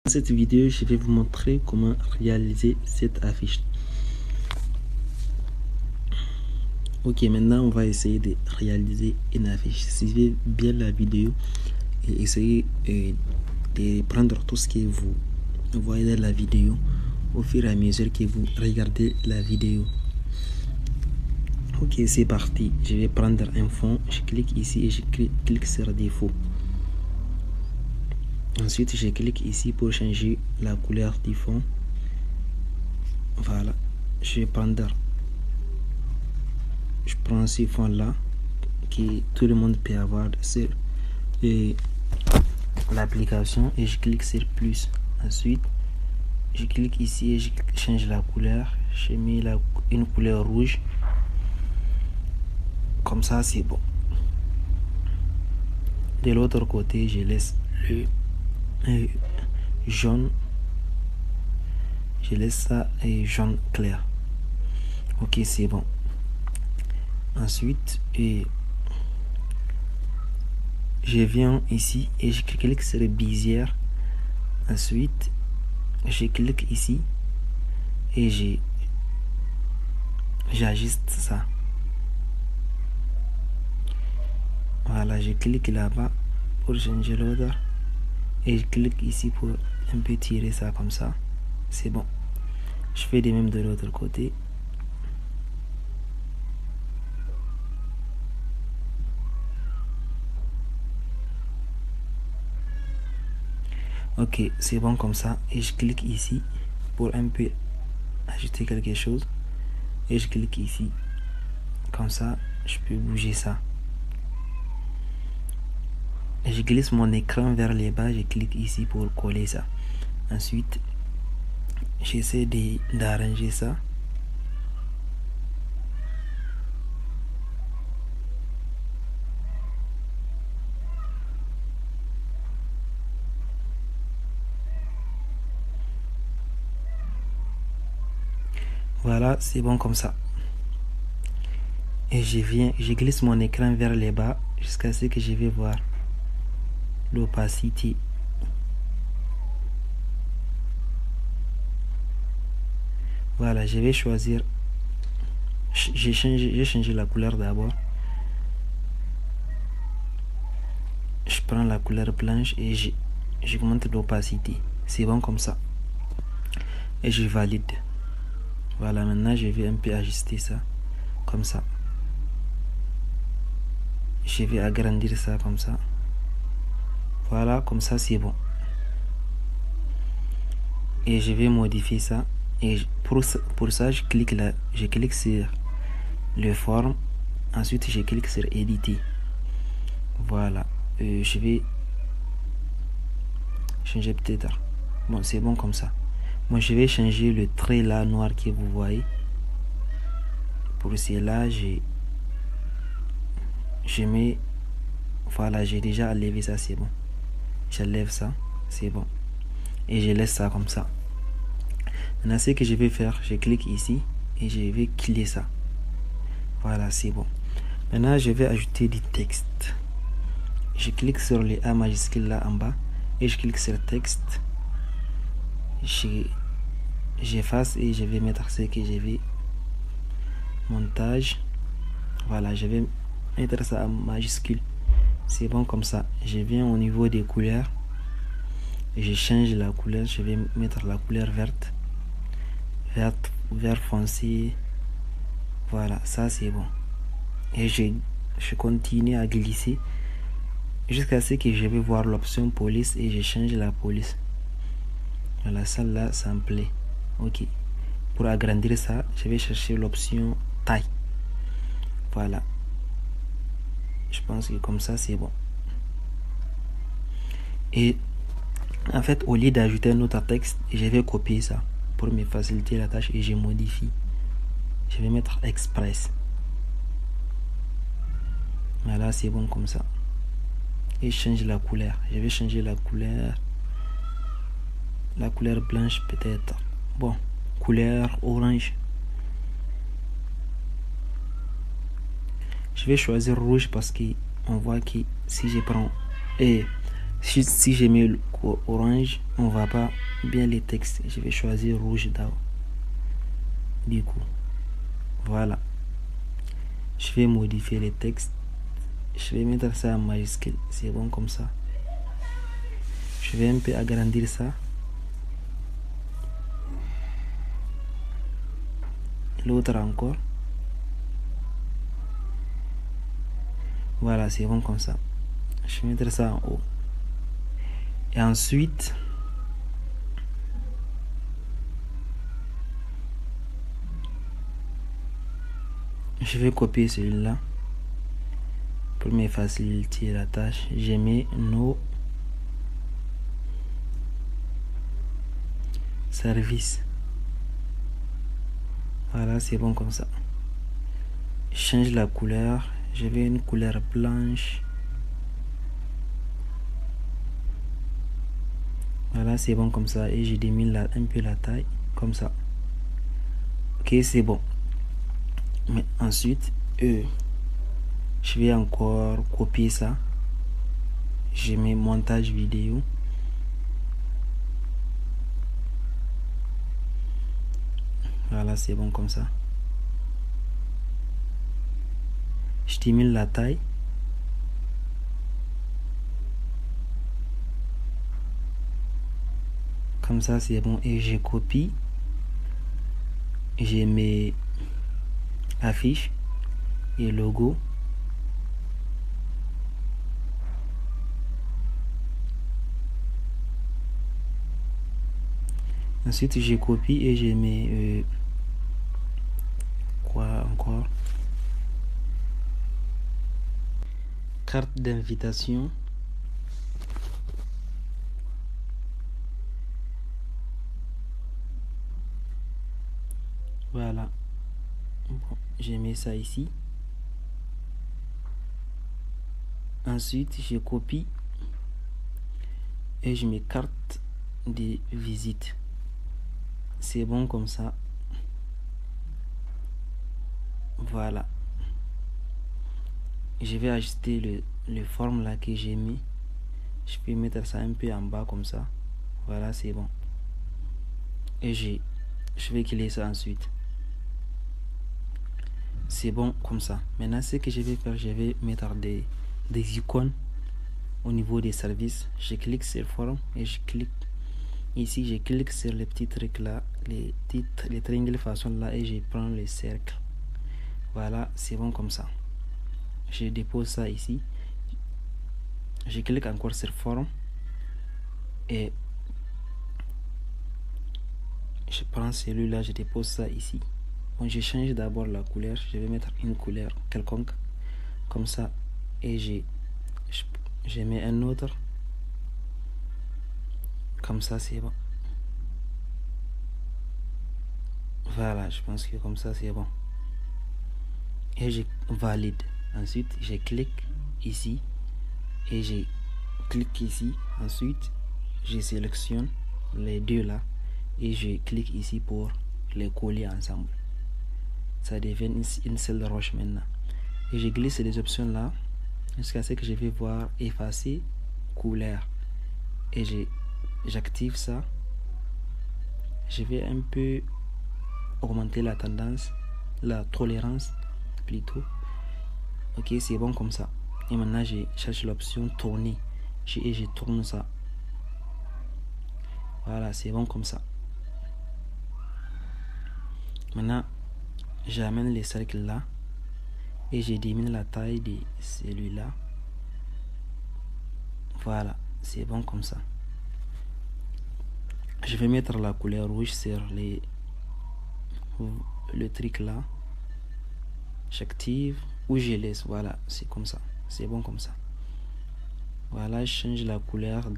Dans cette vidéo, je vais vous montrer comment réaliser cette affiche. Ok, maintenant on va essayer de réaliser une affiche. Suivez bien la vidéo et essayez de prendre tout ce que vous voyez dans la vidéo au fur et à mesure que vous regardez la vidéo. Ok, c'est parti. Je vais prendre un fond. Je clique ici et je clique sur défaut. Ensuite, je clique ici pour changer la couleur du fond. Voilà. Je prends ce fond là que tout le monde peut avoir sur l'application et je clique sur plus. Ensuite, je clique ici et je change la couleur. Je mets une couleur rouge. Comme ça, c'est bon. De l'autre côté, je laisse le jaune. Je laisse ça jaune clair. Ok, c'est bon. Ensuite, je viens ici et je clique sur Bézier. Ensuite, je clique ici et j'ajuste ça. Voilà, je clique là-bas pour changer l'ordre et je clique ici pour un peu tirer ça comme ça. C'est bon. Je fais de même de l'autre côté. Ok, c'est bon comme ça. Et je clique ici pour un peu ajouter quelque chose. Et je clique ici. Comme ça, je peux bouger ça. Et je glisse mon écran vers les bas. Je clique ici pour coller ça. Ensuite, j'essaie d'arranger ça. Voilà, c'est bon comme ça. Et je glisse mon écran vers les bas jusqu'à ce que je vais voir l'opacité. Voilà, je vais choisir. J'ai changé la couleur d'abord. Je prends la couleur blanche et j'augmente l'opacité. C'est bon comme ça. Et je valide. Voilà, maintenant je vais un peu ajuster ça. Comme ça. Je vais agrandir ça comme ça. Voilà, comme ça c'est bon. Et je vais modifier ça. Et pour ça, je clique sur le forme. Ensuite, je clique sur éditer. Voilà. Je vais changer peut-être. Bon, c'est bon comme ça. Moi, je vais changer le trait là noir que vous voyez. Pour cela, je mets. Voilà, j'ai déjà enlevé ça, c'est bon. J'enlève ça, c'est bon. Et je laisse ça comme ça. Maintenant, ce que je vais faire, je clique ici et je vais cliquer ça. Voilà, c'est bon. Maintenant, je vais ajouter du texte. Je clique sur le A majuscule là en bas et je clique sur texte. J'efface et je vais mettre ce que je vais. Montage. Voilà, je vais mettre ça en majuscule. C'est bon comme ça. Je viens au niveau des couleurs. Et je change la couleur. Je vais mettre la couleur verte. Vert foncé. Voilà, ça c'est bon. Et je continue à glisser jusqu'à ce que je vais voir l'option police et je change la police. Voilà, celle-là, ça me plaît. Ok. Pour agrandir ça, je vais chercher l'option taille. Voilà. Je pense que comme ça, c'est bon. Et en fait, au lieu d'ajouter un autre texte, je vais copier ça pour me faciliter la tâche et je modifie. Je vais mettre express. Voilà, c'est bon comme ça. Et je change la couleur. Je vais changer la couleur. La couleur blanche peut-être. Bon, couleur orange. Je vais choisir rouge parce que on voit que si je prends Si j'ai mis orange, on voit pas bien les textes. Je vais choisir rouge d'abord. Du coup, voilà. Je vais modifier les textes. Je vais mettre ça en majuscule. C'est bon comme ça. Je vais un peu agrandir ça. L'autre encore. Voilà, c'est bon comme ça. Je vais mettre ça en haut. Et ensuite, je vais copier celui-là pour me faciliter la tâche. J'ai mis nos services. Voilà, c'est bon comme ça. Je change la couleur. Je veux une couleur blanche. Voilà, c'est bon comme ça. Et je diminue un peu la taille, comme ça. Ok, c'est bon. Mais ensuite, je vais encore copier ça. Je mets montage vidéo. Voilà, c'est bon comme ça. Je diminue la taille. Comme ça, c'est bon. Et je copie. J'ai mes affiches et logo. Ensuite, je copie et je mets quoi encore? Carte d'invitation. Voilà. Bon, j'ai mis ça ici. Ensuite, je copie et je mets carte de visite. C'est bon comme ça. Voilà. Je vais ajuster le forme là que j'ai mis. Je peux mettre ça un peu en bas comme ça. Voilà, c'est bon. Et je vais cliquer ça ensuite. C'est bon comme ça. Maintenant, ce que je vais faire, je vais mettre des icônes au niveau des services. Je clique sur forme et je clique ici. Je clique sur les petits trucs là, les triangles façon là, et je prends le cercle. Voilà, c'est bon comme ça. Je dépose ça ici. Je clique encore sur forme et je prends celui-là, je dépose ça ici. Bon, je change d'abord la couleur. Je vais mettre une couleur quelconque comme ça et je mets un autre comme ça, c'est bon. Voilà, je pense que comme ça c'est bon. Et je valide. Ensuite, je clique ici et je clique ici. Ensuite, je sélectionne les deux là et je clique ici pour les coller ensemble. Ça devient une seule roche maintenant. Et je glisse les options là jusqu'à ce que je vais voir effacer couleur. Et j'active ça. Je vais un peu augmenter la tendance, la tolérance plutôt. Ok, c'est bon comme ça. Et maintenant, je cherche l'option tourner. Et je tourne ça. Voilà, c'est bon comme ça. Maintenant, j'amène les cercles là. Et je diminue la taille de celui-là. Voilà, c'est bon comme ça. Je vais mettre la couleur rouge sur le truc là. J'active ou je laisse. Voilà, c'est comme ça. C'est bon comme ça. Voilà, je change la couleur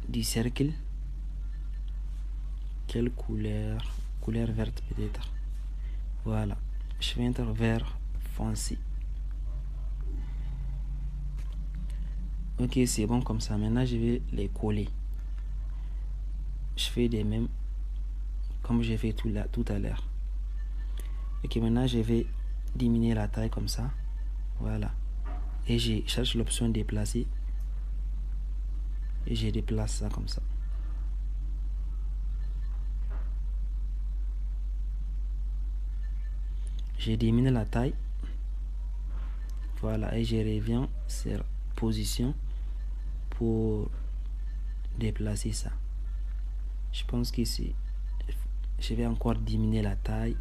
du cercle. Quelle couleur? Couleur verte peut-être. Voilà, je vais mettre vert foncé. Ok, c'est bon comme ça. Maintenant, je vais les coller. Je fais des mêmes comme j'ai fait tout à l'heure. Ok, maintenant, je vais diminuer la taille comme ça. Voilà. Et je cherche l'option déplacer. Et je déplace ça comme ça. Je diminue la taille. Voilà, et je reviens sur position pour déplacer ça. Je pense que je vais encore diminuer la taille.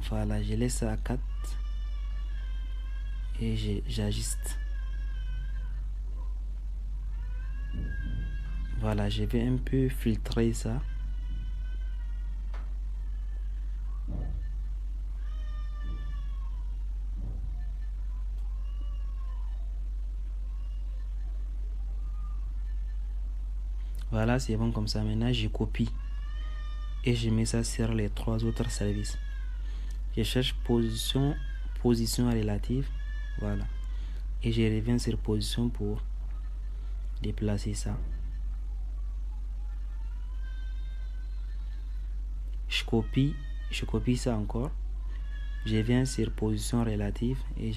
Voilà, je laisse ça à 4 et j'ajuste. Voilà, je vais un peu filtrer ça. Voilà, c'est bon comme ça. Maintenant, je copie et je mets ça sur les 3 autres services. Je cherche position relative. Voilà. Et je reviens sur position pour déplacer ça. Je copie ça encore. Je viens sur position relative et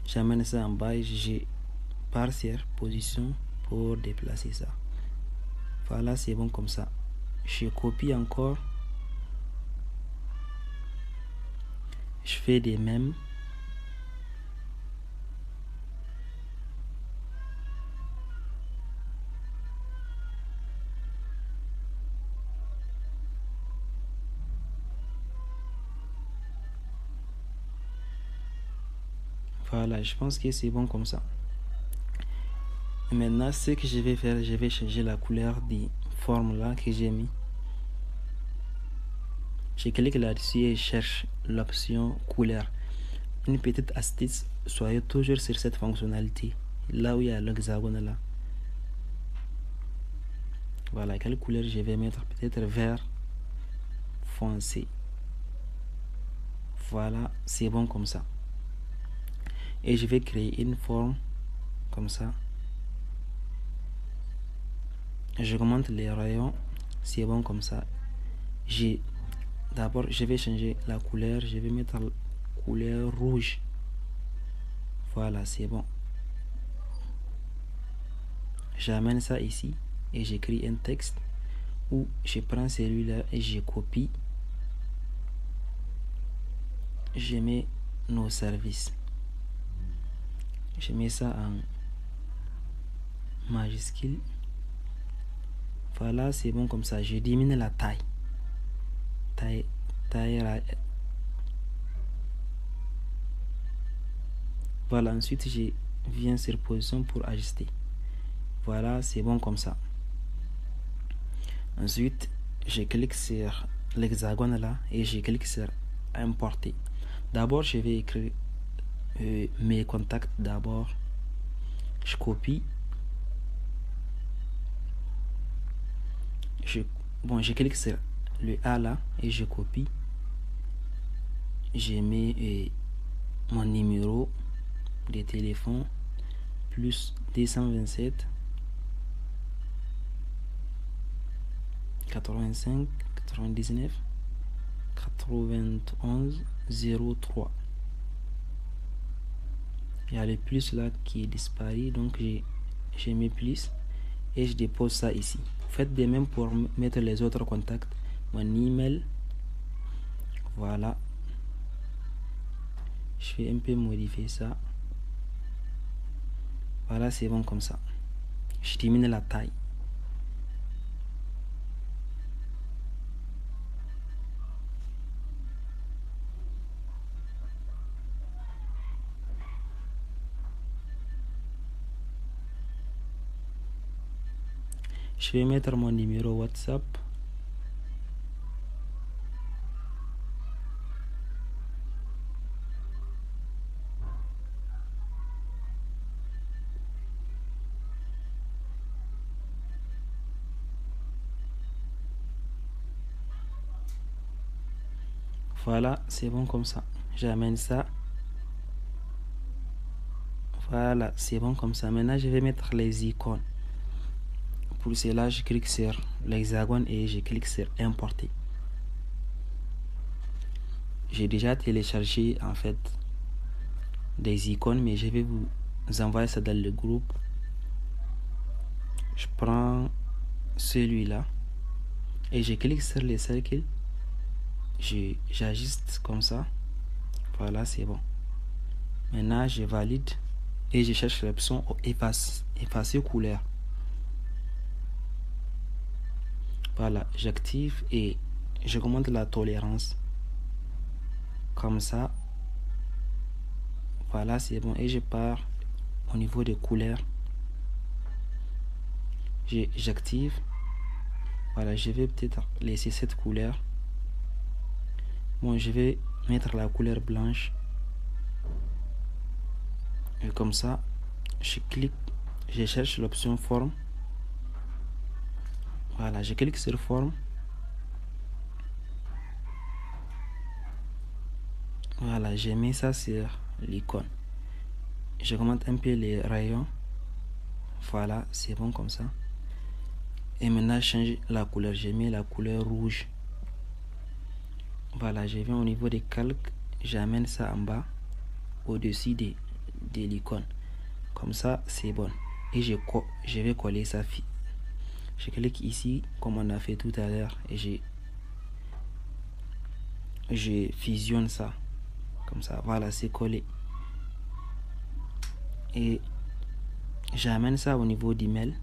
j'amène ça en bas et je pars sur position pour déplacer ça. Voilà, c'est bon comme ça. Je copie encore. Je fais des mêmes. Voilà, je pense que c'est bon comme ça. Maintenant, ce que je vais faire, je vais changer la couleur des formes là que j'ai mis. Je clique là-dessus et je cherche l'option couleur. Une petite astuce, soyez toujours sur cette fonctionnalité. Là où il y a l'hexagone là. Voilà, quelle couleur je vais mettre? Peut-être vert foncé. Voilà, c'est bon comme ça. Et je vais créer une forme comme ça. J'augmente les rayons. C'est bon comme ça. D'abord, je vais changer la couleur. Je vais mettre la couleur rouge. Voilà, c'est bon. J'amène ça ici et j'écris un texte où je prends celui-là et je copie. Je mets nos services. Je mets ça en majuscule. Voilà, c'est bon comme ça. Je diminue la taille. Voilà, ensuite je viens sur position pour ajuster. Voilà, c'est bon comme ça. Ensuite, je clique sur l'hexagone là et je clique sur importer. D'abord, je vais écrire mes contacts d'abord. Je copie. Je clique sur le A là et je copie. Je mets mon numéro de téléphone plus 227 85 99 91 03. Il y a le plus là qui est disparu, donc j'ai mis plus et je dépose ça ici. Faites de même pour mettre les autres contacts. Mon email, voilà. Je vais un peu modifier ça. Voilà, c'est bon comme ça. Je diminue la taille. Je vais mettre mon numéro WhatsApp. Voilà, c'est bon comme ça. J'amène ça. Voilà, c'est bon comme ça. Maintenant, je vais mettre les icônes. Pour cela, je clique sur l'hexagone et je clique sur importer. J'ai déjà téléchargé en fait des icônes, mais je vais vous envoyer ça dans le groupe. Je prends celui-là et je clique sur les cercles. J'ajuste comme ça. Voilà, c'est bon. Maintenant, je valide et je cherche l'option effacer couleur. Voilà, j'active et j'augmente la tolérance. Comme ça. Voilà, c'est bon. Et je pars au niveau des couleurs. J'active. Voilà, je vais peut-être laisser cette couleur. Bon, je vais mettre la couleur blanche. Et comme ça, je clique, je cherche l'option forme. Voilà, je clique sur forme. Voilà, j'ai mis ça sur l'icône. J'augmente un peu les rayons. Voilà, c'est bon comme ça. Et maintenant, je change la couleur. J'ai mis la couleur rouge. Voilà, je viens au niveau des calques. J'amène ça en bas, au-dessus de l'icône. Comme ça, c'est bon. Et je vais coller ça. Je clique ici, comme on a fait tout à l'heure. Et je fusionne ça. Comme ça, voilà, c'est collé. Et j'amène ça au niveau d'email.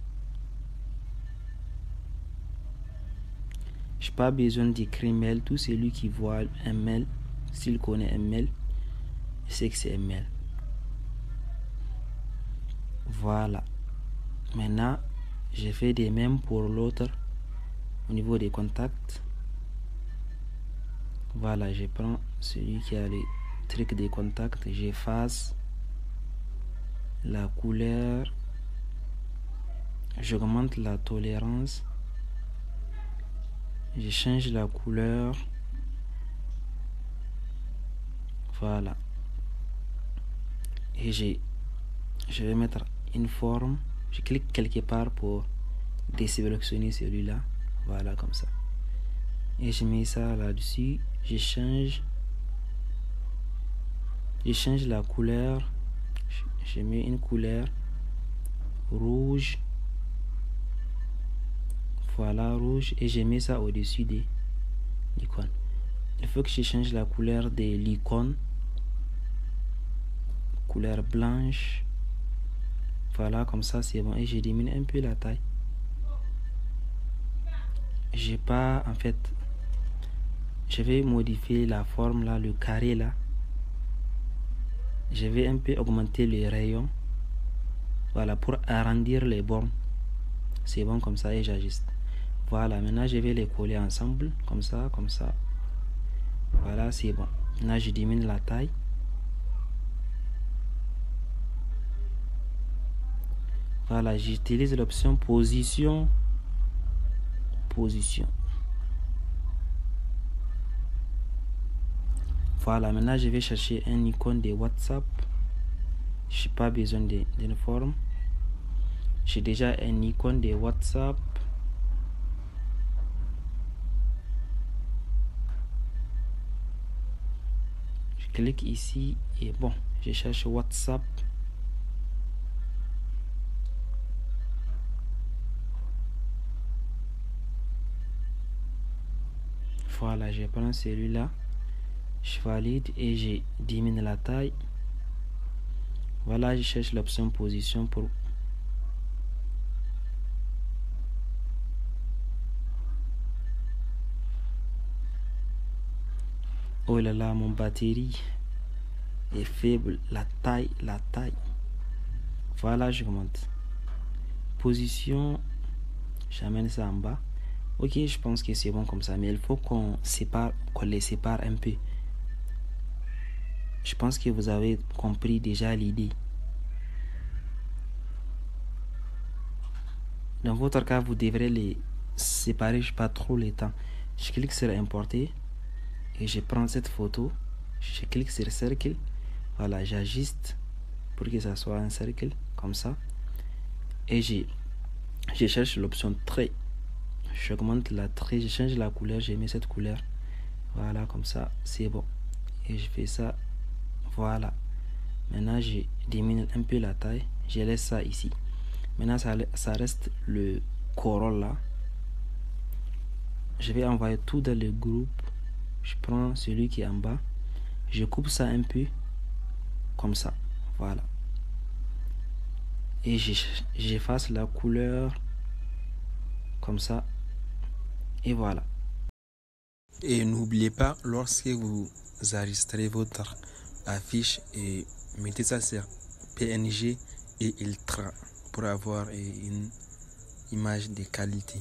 Je n'ai pas besoin d'écrire mail. Tout celui qui voit un mail, s'il connaît un mail, c'est que c'est un mail. Voilà. Maintenant, je fais des mêmes pour l'autre au niveau des contacts. Voilà, je prends celui qui a les trucs des contacts, j'efface la couleur, j'augmente la tolérance, je change la couleur. Voilà. Et je vais mettre une forme. Je clique quelque part pour désélectionner celui-là. Voilà, comme ça. Et je mets ça là-dessus. Je change la couleur. Je mets une couleur rouge. Voilà, rouge. Et je mets ça au-dessus de l'icône. Il faut que je change la couleur de l'icône. Couleur blanche. Voilà, comme ça c'est bon. Et je diminue un peu la taille. J'ai pas, en fait, je vais modifier la forme là, le carré là. Je vais un peu augmenter les rayons. Voilà, pour arrondir les bornes. C'est bon comme ça et j'ajuste. Voilà, maintenant je vais les coller ensemble. Comme ça, comme ça. Voilà, c'est bon. Maintenant je diminue la taille. Voilà, j'utilise l'option position. Voilà, maintenant je vais chercher un icône de WhatsApp. Je n'ai pas besoin d'une forme. J'ai déjà un icône de WhatsApp. Je clique ici et bon, je cherche WhatsApp. Voilà, je prends celui-là. Je valide et je diminue la taille. Voilà, je cherche l'option position pour oh là là, mon batterie est faible. La taille. Voilà, je monte. Position, j'amène ça en bas. Ok, je pense que c'est bon comme ça, mais il faut qu'on les sépare un peu. Je pense que vous avez compris déjà l'idée. Dans votre cas, vous devrez les séparer, pas trop le temps. Je clique sur importer et je prends cette photo. Je clique sur cercle. Voilà, j'ajuste pour que ça soit un cercle comme ça. Et je cherche l'option trait. J'augmente la trait, je change la couleur, j'ai mis cette couleur. Voilà, comme ça, c'est bon. Et je fais ça. Voilà. Maintenant, je diminue un peu la taille. Je laisse ça ici. Maintenant, ça reste le Corolla. Je vais envoyer tout dans le groupe. Je prends celui qui est en bas. Je coupe ça un peu. Comme ça. Voilà. Et j'efface la couleur. Comme ça. Et voilà. Et n'oubliez pas, lorsque vous enregistrez votre affiche, et mettez ça sur PNG et Ultra pour avoir une image de qualité.